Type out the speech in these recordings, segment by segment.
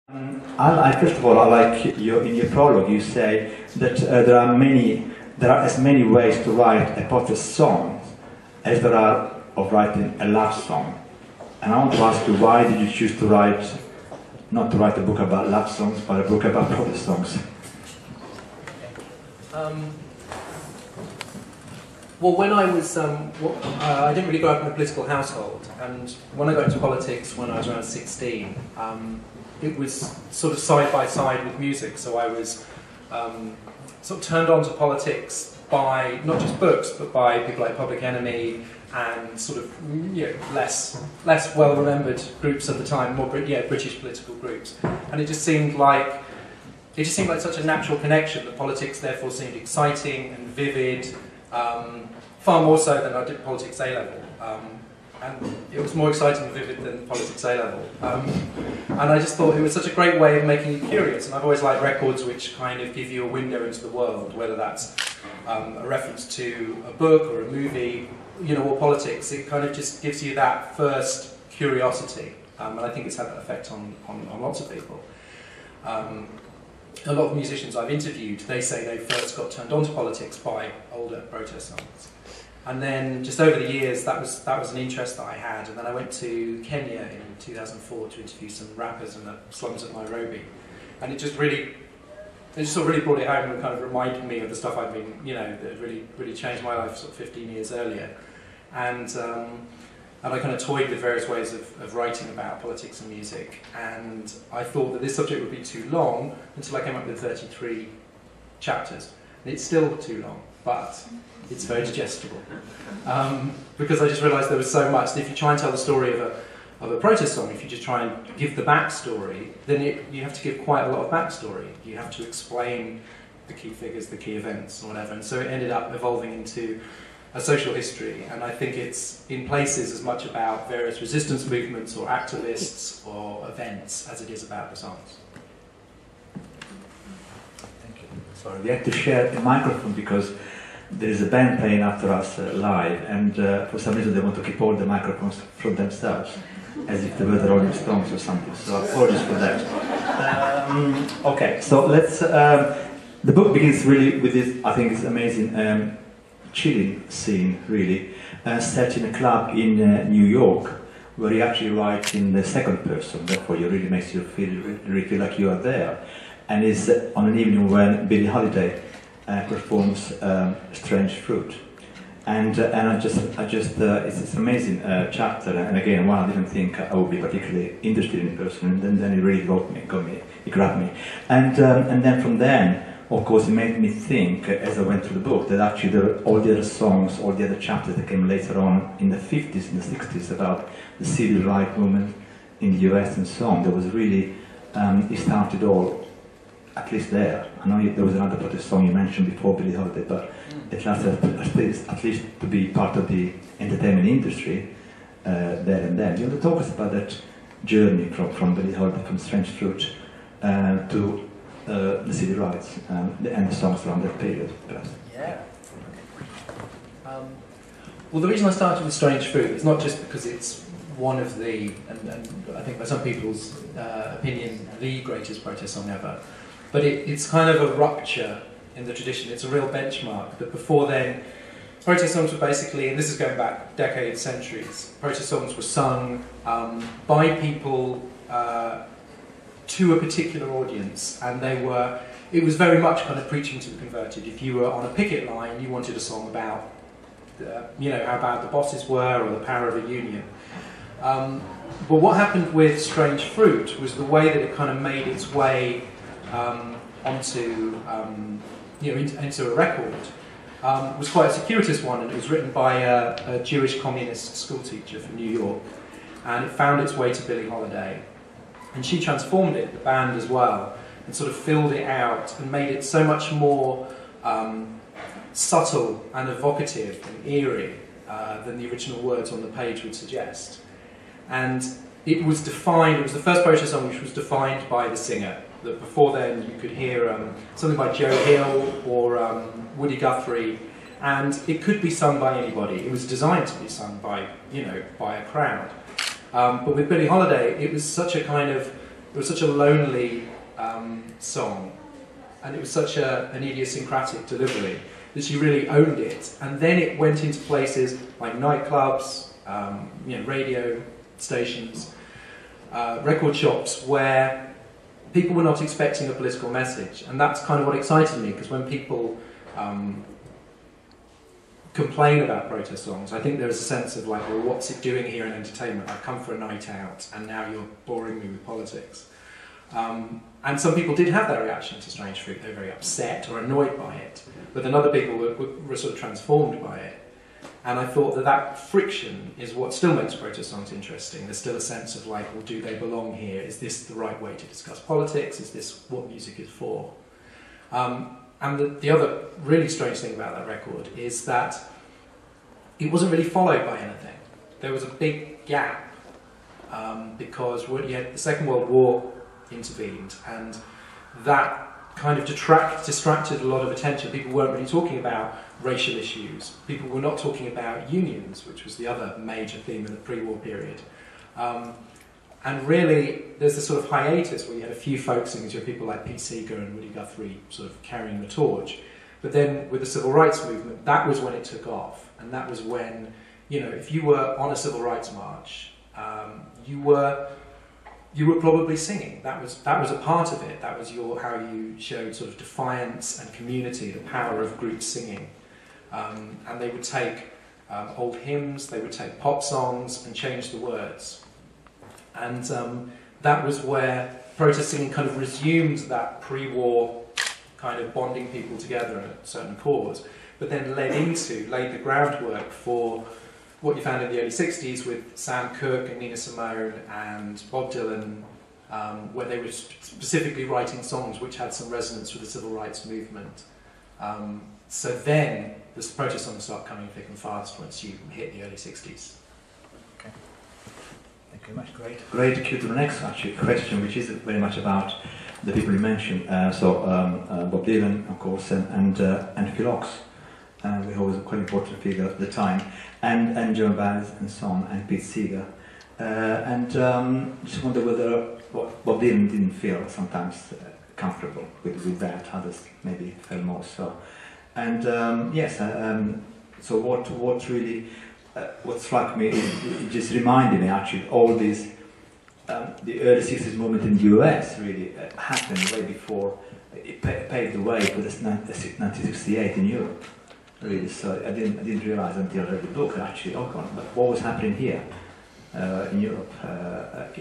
First of all, I like in your prologue you say that there are as many ways to write a protest song as there are of writing a love song. And I want to ask you, why did you choose to not to write a book about love songs, but a book about protest songs? Well, when I was, I didn't really grow up in a political household, and when I got into politics when I was around 16, it was sort of side by side with music, so I was sort of turned on to politics by not just books, but by people like Public Enemy and sort of less well remembered groups at the time, more British political groups, and it just seemed like such a natural connection that politics therefore seemed exciting and vivid, far more so than I did politics A-level. And it was more exciting and vivid than politics A-level. And I just thought it was such a great way of making you curious, and I've always liked records which kind of give you a window into the world, whether that's a reference to a book or a movie, or politics. It kind of just gives you that first curiosity, and I think it's had that effect on lots of people. A lot of musicians I've interviewed, they say they first got turned on to politics by older protest songs. And then, just over the years, that was an interest that I had. And then I went to Kenya in 2004 to interview some rappers in the slums of Nairobi. And it just sort of really brought it home and kind of reminded me of the stuff I'd been, that really changed my life sort of 15 years earlier. And I kind of toyed with various ways of writing about politics and music. And I thought that this subject would be too long until I came up with 33 chapters. And it's still too long, but it's very digestible. Because I just realised there was so much. If you try and tell the story of a protest song, if you just try and give the backstory, then you have to give quite a lot of backstory. You have to explain the key figures, the key events, or whatever. And so it ended up evolving into a social history, and I think it's in places as much about various resistance movements or activists or events as it is about the songs. Thank you. Sorry, we have to share a microphone because there is a band playing after us live, and for some reason they want to keep all the microphones from themselves, as if they were the Rolling Stones or something, so apologies for that. Okay, so let's... the book begins really with this, I think it's amazing, chilling scene, really, set in a club in New York, where you actually write in the second person, therefore it really makes you really feel like you are there. And it's on an evening when Billie Holiday performs Strange Fruit. And it's an amazing chapter, and again, one I didn't think I would be particularly interested in person, and then it really it grabbed me. And then from then, of course, it made me think, as I went through the book, that actually there were all the other songs, all the other chapters that came later on in the 50s and the 60s about the civil rights movement in the US and so on. There was really, it started all, at least there. I know there was another protest song you mentioned before, Billie Holiday, but it lasted at least to be part of the entertainment industry there and then. You want to talk us about that journey from Billie Holiday, from Strange Fruit to the civil rights and the songs around that period, perhaps? Yeah. Well, the reason I started with Strange Fruit is not just because it's one of the, and I think by some people's opinion, the greatest protest song ever, but it's kind of a rupture in the tradition. It's a real benchmark that before then, protest songs were basically, and this is going back decades, centuries, protest songs were sung by people to a particular audience, and it was very much kind of preaching to the converted. If you were on a picket line, you wanted a song about, how bad the bosses were or the power of a union. But what happened with Strange Fruit was the way that it kind of made its way onto, into a record was quite a circuitous one, and it was written by a Jewish communist schoolteacher from New York, and it found its way to Billie Holiday. And she transformed it, the band as well, and sort of filled it out and made it so much more subtle and evocative and eerie than the original words on the page would suggest. And it was the first protest song which was defined by the singer. That before then you could hear something by Joe Hill or Woody Guthrie, and it could be sung by anybody. It was designed to be sung by a crowd. But with Billie Holiday, it was such a kind of it was such a lonely song, and it was such an idiosyncratic delivery that she really owned it. And then it went into places like nightclubs, radio stations, record shops, where people were not expecting a political message. And that's kind of what excited me, because when people complain about protest songs, I think there's a sense of like, well, what's it doing here in entertainment? I've come for a night out, and now you're boring me with politics. And some people did have that reaction to Strange Fruit. They were very upset or annoyed by it. But then other people were sort of transformed by it. And I thought that that friction is what still makes protest songs interesting. There's still a sense of like, well, do they belong here? Is this the right way to discuss politics? Is this what music is for? And the other really strange thing about that record is that it wasn't really followed by anything. There was a big gap because you had the Second World War intervened, and that kind of distracted a lot of attention. People weren't really talking about racial issues. People were not talking about unions, which was the other major theme in the pre-war period. And really, there's this sort of hiatus where you had a few folk singers, you had people like Pete Seeger and Woody Guthrie sort of carrying the torch. But then with the civil rights movement, that was when it took off. And that was when, if you were on a civil rights march, you were probably singing. That was a part of it. That was how you showed sort of defiance and community, the power of group singing. And they would take old hymns, they would take pop songs and change the words. And that was where protest singing kind of resumed that pre-war kind of bonding people together in a certain cause, but then laid the groundwork for what you found in the early 60s with Sam Cooke and Nina Simone and Bob Dylan, where they were specifically writing songs which had some resonance with the civil rights movement. So then the protest songs start coming thick and fast once you hit the early 60s. Okay. Thank you very much. Great to cue to the next question, which is very much about the people you mentioned. Bob Dylan, of course, and Phil Ox. Who was a quite important figure at the time, and Joan Baez and so on, and Pete Seeger. Just wonder whether Bob Dylan didn't feel sometimes comfortable with that, others maybe felt more so. And so what really, what struck me, it just reminded me actually, all these, the early 60s movement in the US really happened way before, it paved the way for this 1968 in Europe. Really, so I didn't realize until I read the book actually, but what was happening here in Europe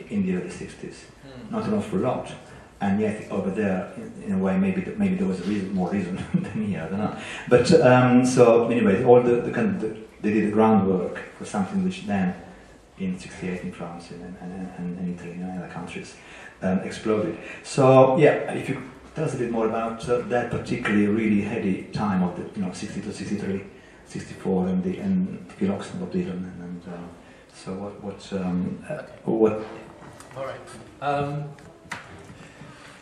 in the early 60s? Not an awful lot, and yet over there, in a way, maybe there was more reason than here. I don't know. But so anyway, all the kind of they did the groundwork for something which then, in '68 in France and Italy and other countries, exploded. So yeah, if you tell us a bit more about that particularly really heady time of the 62, 63, 64, and Phil Ox and Bob Dylan, and so what? All right.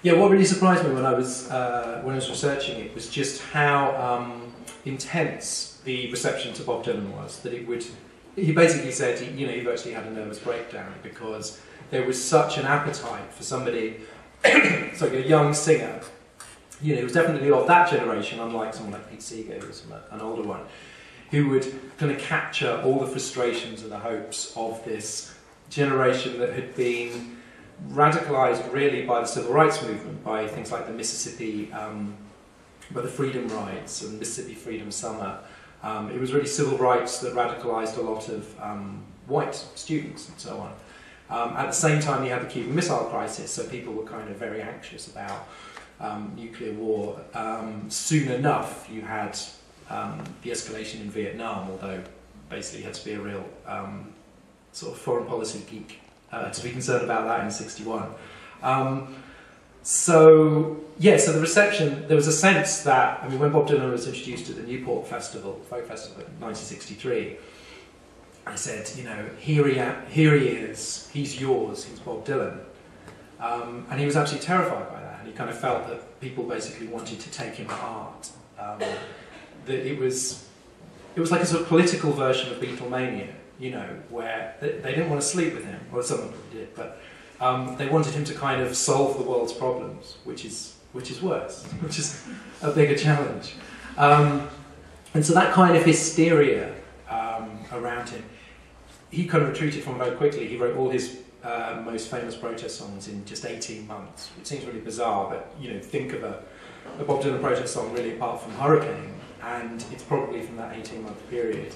What really surprised me when I was researching it was just how intense the reception to Bob Dylan was. That he basically said he virtually had a nervous breakdown because there was such an appetite for somebody. It's like a young singer, he was definitely of that generation, unlike someone like Pete Seeger, who was an older one, who would kind of capture all the frustrations and the hopes of this generation that had been radicalised really by the civil rights movement, by things like the Mississippi, by the Freedom Rides and Mississippi Freedom Summer. It was really civil rights that radicalised a lot of white students and so on. At the same time, you had the Cuban Missile Crisis, so people were kind of very anxious about nuclear war. Soon enough, you had the escalation in Vietnam, although basically you had to be a real sort of foreign policy geek to be concerned about that in '61. So the reception, there was a sense that, when Bob Dylan was introduced at the Newport Festival, Folk Festival in 1963, I said, here he is, he's yours, he's Bob Dylan. And he was absolutely terrified by that, and he kind of felt that people basically wanted to take him apart. That it was like a sort of political version of Beatlemania, where they didn't want to sleep with him, or some of them did, but They wanted him to kind of solve the world's problems, which is worse, which is a bigger challenge. And so that kind of hysteria around him, he kind of retreated from very quickly. He wrote all his most famous protest songs in just 18 months, which seems really bizarre, but think of a Bob Dylan protest song really apart from Hurricane, and it's probably from that 18-month period.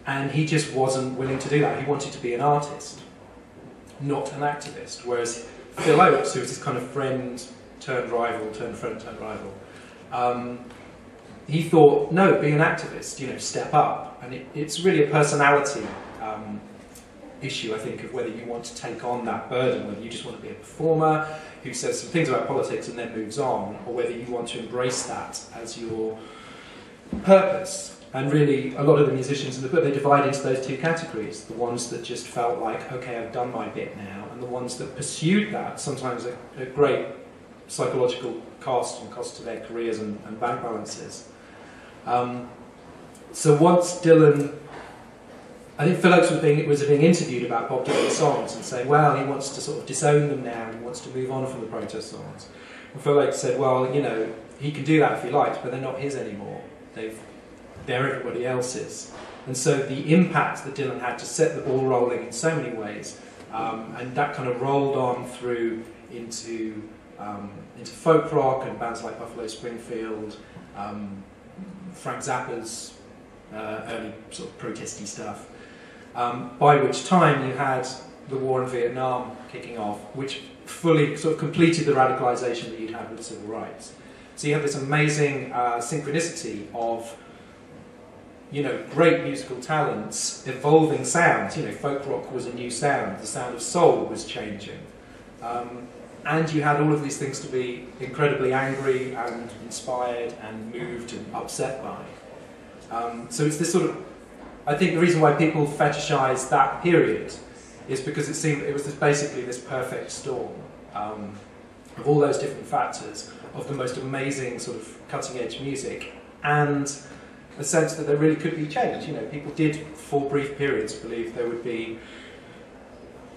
And he just wasn't willing to do that. He wanted to be an artist, not an activist. Whereas Phil Oakes, who was his kind of friend turned rival, turned friend turned rival, he thought, no, be an activist, step up. And it's really a personality issue, I think, of whether you want to take on that burden, whether you just want to be a performer who says some things about politics and then moves on, or whether you want to embrace that as your purpose. And really, a lot of the musicians in the book, they divide into those two categories. The ones that just felt like, okay, I've done my bit now, and the ones that pursued that, sometimes at great psychological cost and cost to their careers and bank balances. So once Dylan, I think Phil Oakes was being interviewed about Bob Dylan's songs and saying, well, he wants to sort of disown them now, he wants to move on from the protest songs. And Phil Oakes said, well, he can do that if he likes, but they're not his anymore. They're everybody else's. And so the impact that Dylan had to set the ball rolling in so many ways, and that kind of rolled on through into folk rock and bands like Buffalo Springfield, Frank Zappa's early sort of protesty stuff, by which time you had the war in Vietnam kicking off, which fully sort of completed the radicalisation that you'd had with civil rights. So you have this amazing synchronicity of great musical talents, evolving sounds. Folk rock was a new sound, the sound of soul was changing. And you had all of these things to be incredibly angry and inspired and moved and upset by. So it's this sort of, I think the reason why people fetishize that period is because it seemed it was basically this perfect storm of all those different factors, of the most amazing sort of cutting-edge music, and a sense that there really could be change. People did, for brief periods, believe there would be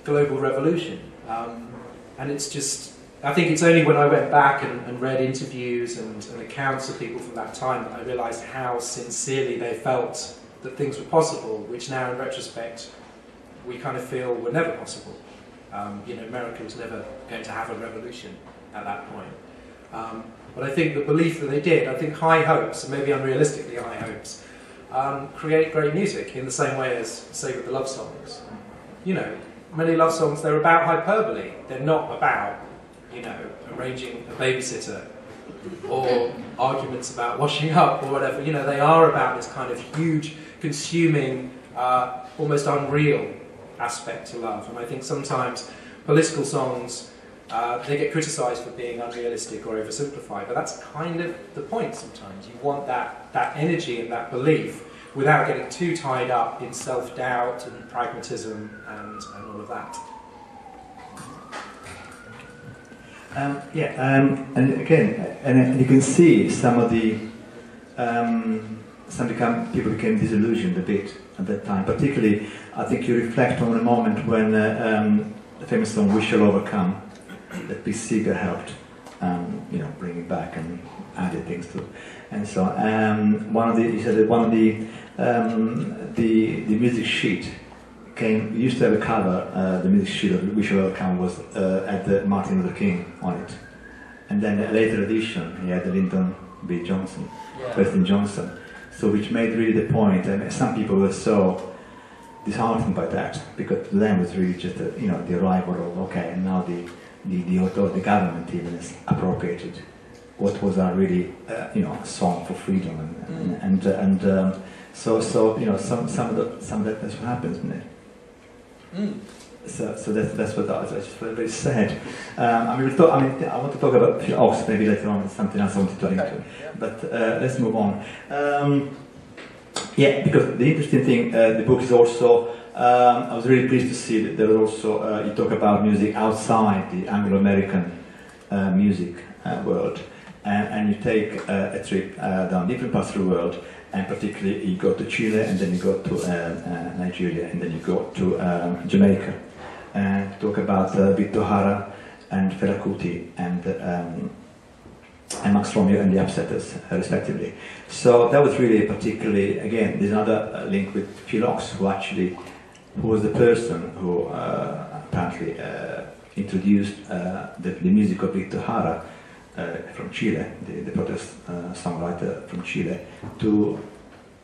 global revolution. And it's just, I think it's only when I went back and read interviews and accounts of people from that time that I realised how sincerely they felt that things were possible, which now in retrospect we kind of feel were never possible. America was never going to have a revolution at that point. But I think the belief that they did, I think high hopes, and maybe unrealistically high hopes, create great music in the same way as, say, with the love songs. Many love songs, they're about hyperbole. They're not about, arranging a babysitter or arguments about washing up or whatever. They are about this kind of huge, consuming, almost unreal aspect to love. And I think sometimes political songs, they get criticised for being unrealistic or oversimplified, but that's kind of the point sometimes. You want that energy and that belief without getting too tied up in self-doubt and pragmatism and all of that. And again, and you can see some of the people became disillusioned a bit at that time. Particularly, I think you reflect on a moment when the famous song "We Shall Overcome" that Pete Seeger helped, bring it back and added things to, and so he said that one of the music sheet used to have a cover. The music sheet of "We Shall Overcome" was had the Martin Luther King on it, and then a later edition he had the Lyndon B. Johnson, President Johnson. So which made really the point, and some people were so disheartened by that because to them it was really just the arrival of and now the government even has appropriated what was a really a song for freedom so some of that that's what happens, isn't it? So that's what I just feel very sad. I want to talk about Ox maybe later on. It's something else I wanted to link to, but let's move on. Because the interesting thing, the book is also. I was really pleased to see that there was also you talk about music outside the Anglo-American music world, and you take a trip down different parts of the world, and particularly you go to Chile, and then you go to Nigeria, and then you go to Jamaica. to talk about Victor Hara and Fela Kuti and Max Romeo and the Upsetters, respectively. So that was really particularly, again, there's another link with Philox, who was the person who apparently introduced the music of Victor Hara from Chile, the protest songwriter from Chile, to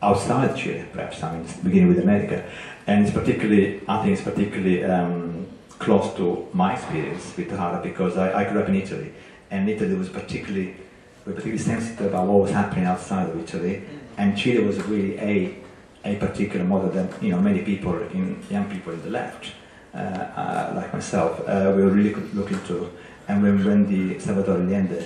outside Chile, perhaps, I mean, beginning with America. And it's particularly, I think it's particularly close to my experience with Hara, because I grew up in Italy, and Italy was particularly sensitive about what was happening outside of Italy, and Chile was really a particular model that, you know, many people, young people in the left, like myself, we were really looking to. And when the Salvador Allende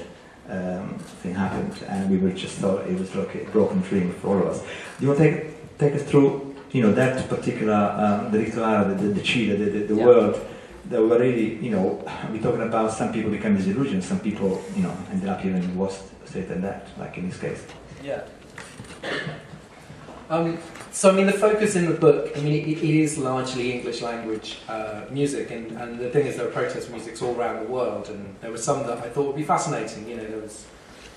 thing happened, and we were just thought it was like a broken dream for all of us. Do you want to take us through, you know, that particular, the Victor Hara, the Chile, the world, that were really, you know, we're talking about some people become disillusioned, some people, you know, ended up even in worse state than that, like in this case. Yeah. So, I mean, the focus in the book, I mean, it is largely English language music, and the thing is there are protest musics all around the world, and there were some that I thought would be fascinating. You know, there was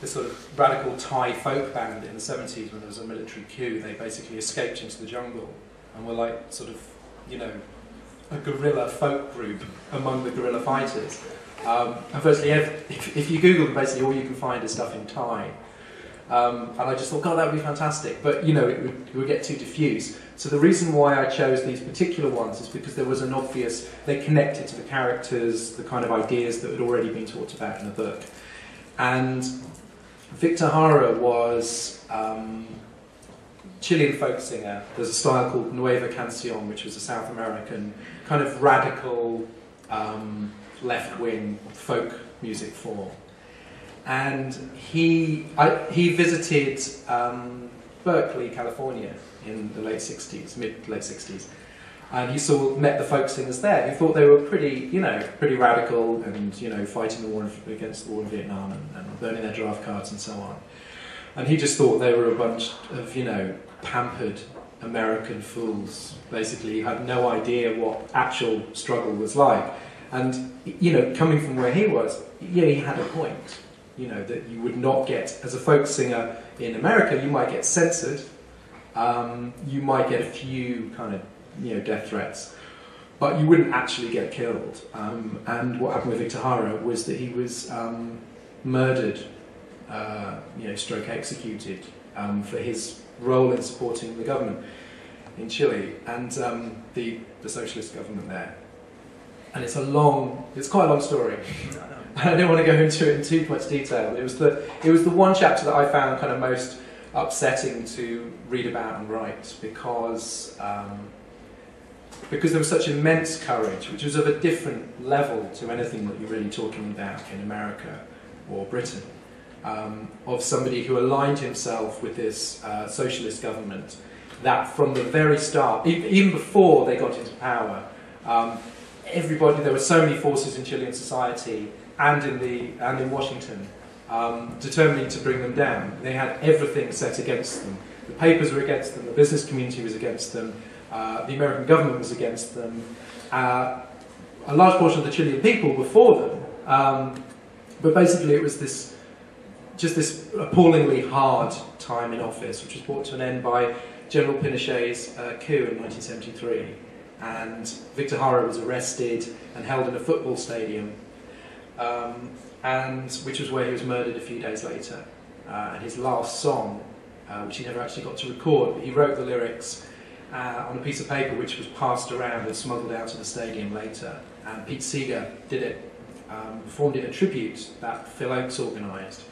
this sort of radical Thai folk band in the 70s when there was a military coup. They basically escaped into the jungle and were like sort of, you know, a guerrilla folk group among the guerrilla fighters. And firstly, if you Google them, basically all you can find is stuff in Thai. And I just thought, God, that would be fantastic. But, you know, it would get too diffuse. So the reason why I chose these particular ones is because there was an obvious, they connected to the characters, the kind of ideas that had already been talked about in the book. And Victor Hara was Chilean folk singer. There's a style called Nueva Canción, which was a South American kind of radical left-wing folk music form. And he visited Berkeley, California in the late 60s, mid-late 60s. And he met the folk singers there, who thought they were pretty radical and, you know, fighting against the war in Vietnam and burning their draft cards and so on. And he just thought they were a bunch of, you know, pampered American fools. Basically, he had no idea what actual struggle was like. And, you know, coming from where he was, yeah, he had a point. You know, that you would not get, as a folk singer in America, you might get censored, you might get a few kind of, you know, death threats, but you wouldn't actually get killed. And what happened with Victor Hara was that he was murdered, you know, stroke executed, for his role in supporting the government in Chile and the socialist government there. And it's quite a long story. I don't want to go into it in too much detail, but it was the one chapter that I found kind of most upsetting to read about and write, because there was such immense courage, which was of a different level to anything that you're really talking about in America or Britain, of somebody who aligned himself with this socialist government that from the very start, even before they got into power, there were so many forces in Chilean society and in Washington, determining to bring them down. They had everything set against them. The papers were against them, the business community was against them, the American government was against them, a large portion of the Chilean people were for them, but basically it was this appallingly hard time in office, which was brought to an end by General Pinochet's coup in 1973. And Victor Hara was arrested and held in a football stadium, and which was where he was murdered a few days later. And his last song, which he never actually got to record, but he wrote the lyrics on a piece of paper which was passed around and smuggled out of the stadium later. And Pete Seeger did it, performed it a tribute that Phil Oakes organised.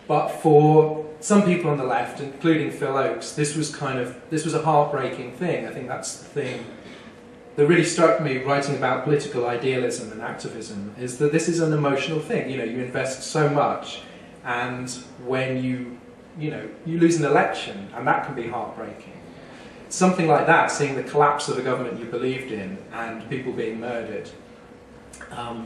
But for some people on the left, including Phil Oakes, this was a heartbreaking thing. I think that's the thing that really struck me writing about political idealism and activism, is that this is an emotional thing. You know, you invest so much, and when you lose an election, and that can be heartbreaking. Something like that, seeing the collapse of a government you believed in and people being murdered,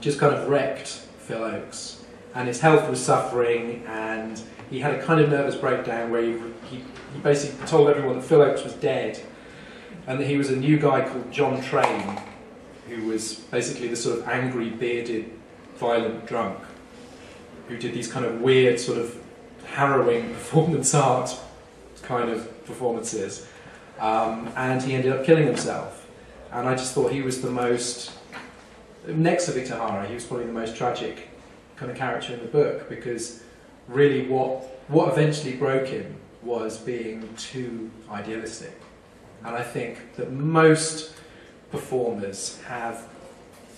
just kind of wrecked Phil Oakes. And his health was suffering, and he had a kind of nervous breakdown where he basically told everyone that Phil Oakes was dead, and that he was a new guy called John Train, who was basically the sort of angry, bearded, violent drunk, who did these kind of weird, sort of harrowing performance art kind of performances. And he ended up killing himself. And I just thought he was the most, next to Victor Hara, he was probably the most tragic kind of character in the book, because really what eventually broke him was being too idealistic. And I think that most performers have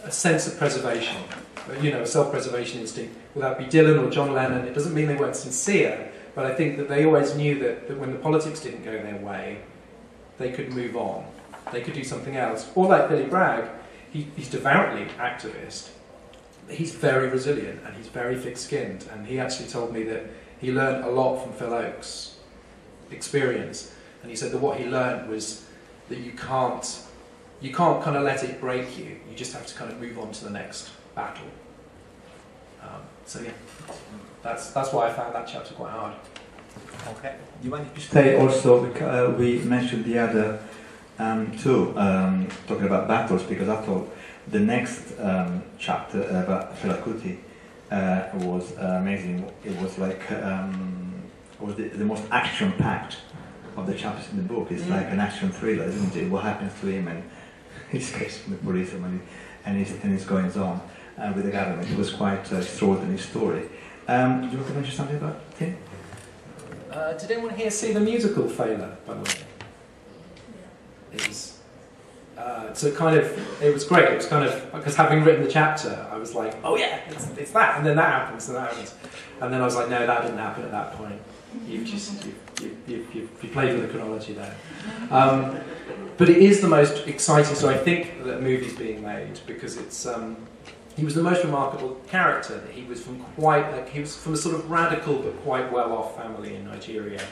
a sense of preservation, you know, a self-preservation instinct. Will that be Dylan or John Lennon? It doesn't mean they weren't sincere, but I think that they always knew that when the politics didn't go their way, they could move on. They could do something else. Or like Billy Bragg, he's devoutly activist. He's very resilient and he's very thick-skinned. And he actually told me that he learned a lot from Phil Oakes' experience. And he said that what he learned was that you can't kind of let it break you. You just have to kind of move on to the next battle. So yeah, that's why I found that chapter quite hard. Okay. Do you want to say also, we mentioned the other two, talking about battles, because I thought the next chapter about Fela Kuti was amazing. It was like it was the most action-packed of the chapters in the book. It's like an action thriller, isn't it? What happens to him and his case from the police and his goings on with the government. It was quite an extraordinary story. Do you want to mention something about him? Did anyone here see the musical Fela, by the way? It was, so kind of, it was great. It was kind of, because having written the chapter, I was like, oh yeah, it's that, and then that happens, and that happens. And then I was like, no, that didn't happen at that point. You played with the chronology there. But it is the most exciting, so I think that a movie's being made, because it's, he was the most remarkable character. He was from he was from a sort of radical but quite well-off family in Nigeria.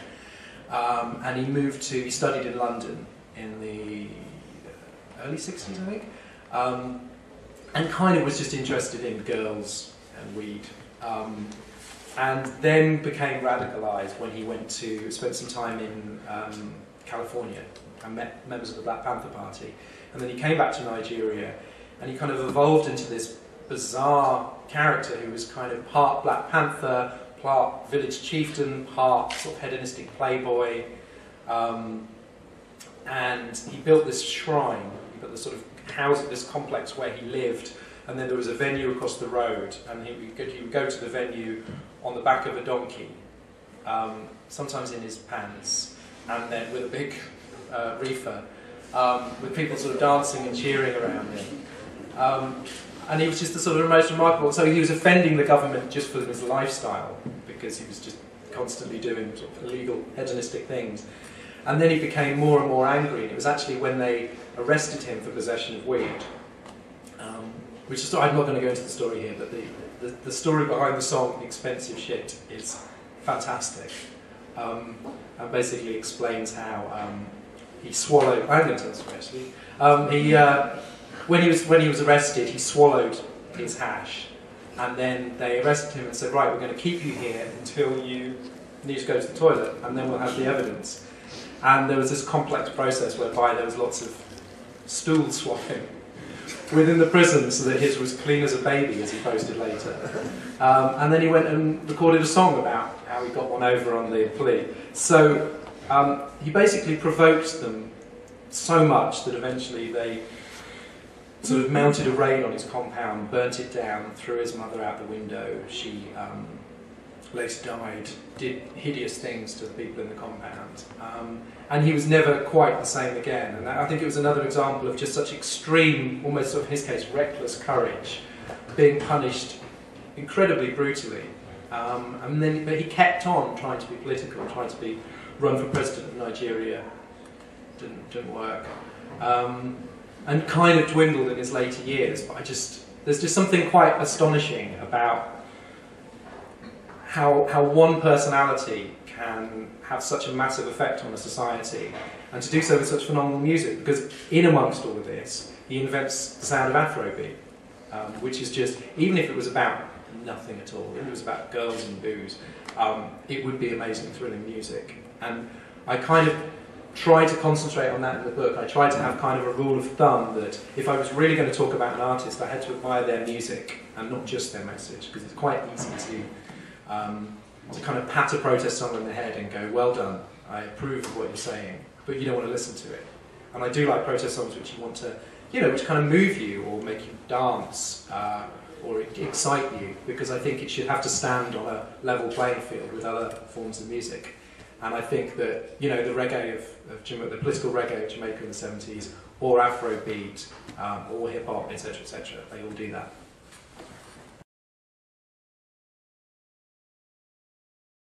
And he studied in London in the early 60s, I think. And kind of was just interested in girls and weed. And then became radicalised when he spent some time in California and met members of the Black Panther Party. And then he came back to Nigeria and he kind of evolved into this bizarre character who was kind of part Black Panther, part village chieftain, part sort of hedonistic playboy. And he built this shrine, he built this sort of house, this complex where he lived, and then there was a venue across the road, and he would go to the venue on the back of a donkey, sometimes in his pants, and then with a big reefer, with people sort of dancing and cheering around him. And he was just the sort of most remarkable, so he was offending the government just for his lifestyle, because he was just constantly doing sort of illegal, hedonistic things. And then he became more and more angry, and it was actually when they arrested him for possession of weed, which is, I'm not going to go into the story here, but the story behind the song Expensive Shit is fantastic, and basically explains how he swallowed, I'm going to tell the story actually, when he was arrested, he swallowed his hash, and then they arrested him and said, right, we're going to keep you here until you need to go to the toilet, and then we'll have the evidence. And there was this complex process whereby there was lots of stool swapping within the prison so that his was clean as a baby, as he posted later. And then he went and recorded a song about how he got one over on the plea. So he basically provoked them so much that eventually they sort of mounted a raid on his compound, burnt it down, threw his mother out the window. She later died, did hideous things to the people in the compound. And he was never quite the same again. And I think it was another example of just such extreme, almost sort of in his case, reckless courage, being punished incredibly brutally. But he kept on trying to be political, trying to run for president of Nigeria. Didn't work. And kind of dwindled in his later years. But there's just something quite astonishing about how one personality can have such a massive effect on a society, and to do so with such phenomenal music, because in amongst all of this, he invents the sound of Afrobeat, which is just, even if it was about nothing at all, if it was about girls and booze, it would be amazing, thrilling music. And I kind of try to concentrate on that in the book. I tried to have kind of a rule of thumb that if I was really going to talk about an artist, I had to admire their music and not just their message, because it's quite easy to kind of pat a protest song on the head and go, well done, I approve of what you're saying, but you don't want to listen to it. And I do like protest songs which you want to, which kind of move you or make you dance or excite you, because I think it should have to stand on a level playing field with other forms of music. And I think that, the reggae of Jamaica, the political reggae of Jamaica in the 70s, or Afrobeat, or hip-hop, etc., they all do that.